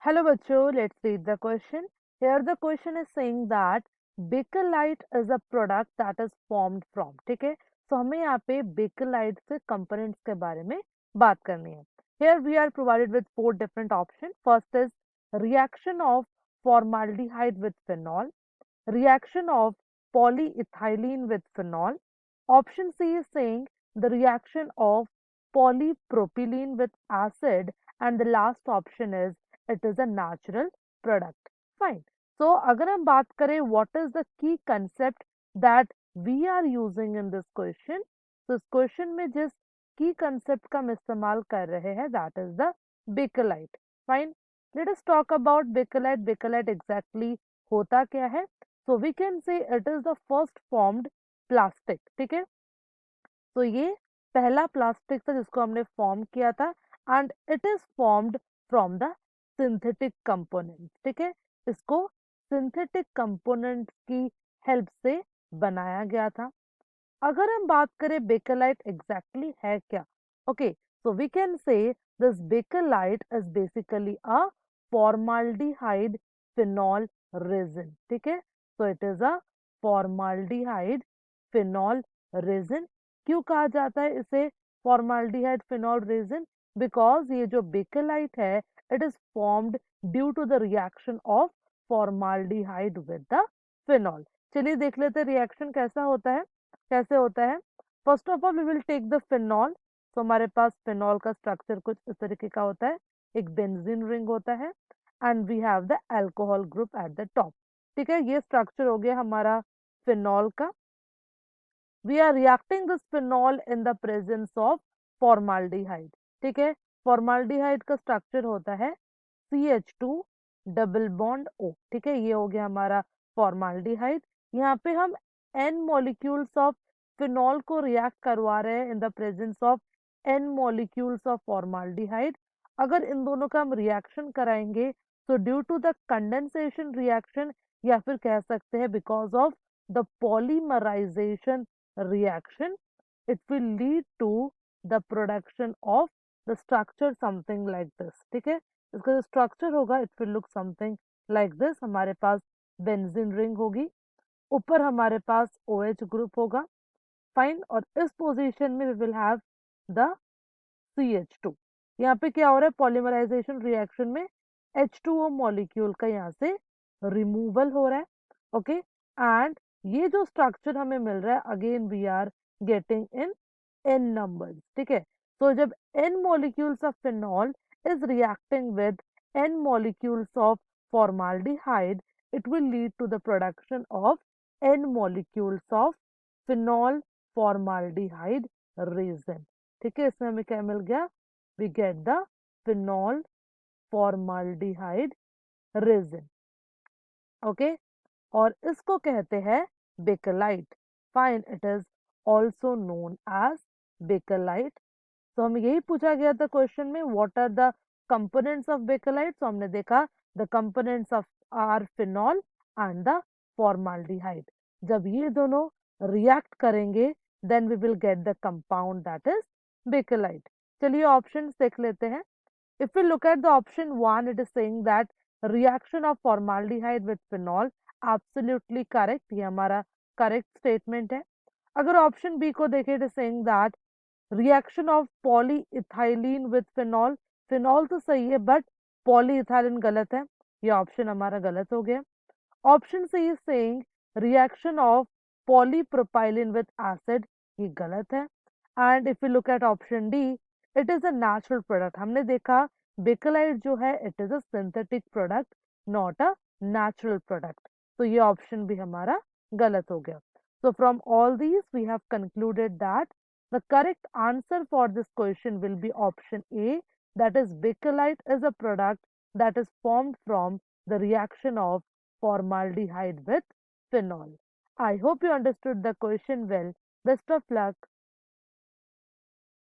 Hello बच्चों, let's read the question. Here the question is saying that Bakelite is a product that is formed from. ठीक है, तो हमें यहाँ पे Bakelite से components के बारे में बात करनी है. Here we are provided with four different options. First is reaction of formaldehyde with phenol, reaction of polyethylene with phenol. Option C is saying the reaction of polypropylene with acid, and the last option is it is a natural product. Fine. So अगर हम बात करें what is the key concept that we are using in this question, तो इस question में जिस key concept का हम इस्तेमाल कर रहे हैं that is the Bakelite. Fine. Let us talk about Bakelite. Bakelite exactly होता क्या है? So we can say it is the first formed plastic. ठीक है, तो ये पहला प्लास्टिक था जिसको हमने फॉर्म किया था and it is formed from the synthetic component. ठीक है, इसको सिंथेटिक कंपोनेंट की हेल्प से बनाया गया था. अगर हम बात करें बेकेलाइट एग्जैक्टली है क्या, okay, so we can say this Bakelite is basically a formaldehyde phenol resin. ठीक है, so it is a formaldehyde phenol resin. क्यों कहा जाता है इसे फॉर्माल्डिहाइड फिनॉल रेजिन? बिकॉज ये जो बेकेलाइट है it is formed due to the reaction of formaldehyde with the phenol. चलिए देख लेते हैं रिएक्शन कैसा होता है. कैसे होता है? First of all we will take the phenol. तो हमारे पास फिनॉल का स्ट्रक्चर कुछ इस तरीके का होता है. एक बेंजीन रिंग होता है and we have the alcohol group at the top. ठीक है, ये स्ट्रक्चर हो गया हमारा फिनॉल का. We are reacting this phenol in the presence of formaldehyde. ठीक है, फॉर्माल्डिहाइड का स्ट्रक्चर होता है CH2 डबल बॉन्ड O. ठीक है, ये हो गया हमारा फॉर्माल्डिहाइड. यहाँ पे हम N मॉलिक्यूल्स ऑफ फिनॉल को रिएक्ट करवा रहे हैं in the presence of N molecules of formaldehyde. अगर इन दोनों का हम रिएक्शन कराएंगे तो due to the condensation reaction, या फिर कह सकते हैं because of the polymerisation reaction, it will lead to the production of the structure something like this. ठीक है, इसका जो स्ट्रक्चर होगा it will look something like this. हमारे पास बेंजीन रिंग होगी, ऊपर हमारे पास OH ग्रुप होगा. फाइन, और इस पोजीशन में we will have the CH2. यहाँ पे क्या हो रहा है? पॉलीमराइजेशन रिएक्शन में H2O मॉलिक्यूल का यहाँ से रिमूवल हो रहा है. ओके, एंड ये जो स्ट्रक्चर हमें मिल रहा है again we are getting in N numbers. ठीक है, so जब N molecules of phenol is reacting with N molecules of formaldehyde, it will lead to the production of N molecules of phenol formaldehyde resin. ठीक है, इसमें हमें क्या मिल गया? We get the phenol formaldehyde resin. Okay, और इसको कहते हैं Bakelite. Fine, it is also known as Bakelite. तो हमें यही पूछा गया था क्वेश्चन में what are the components of Bakelite. तो हमने देखा the components of are phenol and the formaldehyde. जब ये दोनों रिएक्ट करेंगे then we will get the compound that is Bakelite. चलिए ऑप्शंस देख लेते हैं. If we look at the option 1, it is saying that reaction of formaldehyde with phenol. Absolutely correct. ये हमारा correct statement है. अगर option B को देखें, it is saying that reaction of polyethylene with phenol. phenol तो सही है but polyethylene गलत है. ये option हमारा गलत हो गया. Option C is saying reaction of polypropylene with acid. ये गलत है. And if we look at option D, it is a natural product. हमने देखा बेकेलाइट जो है it is a synthetic product, not a natural product. तो ये option भी हमारा गलत हो गया. So from all these we have concluded that the correct answer for this question will be option A, that is bakelite is a product that is formed from the reaction of formaldehyde with phenol. I hope you understood the question well. Best of luck.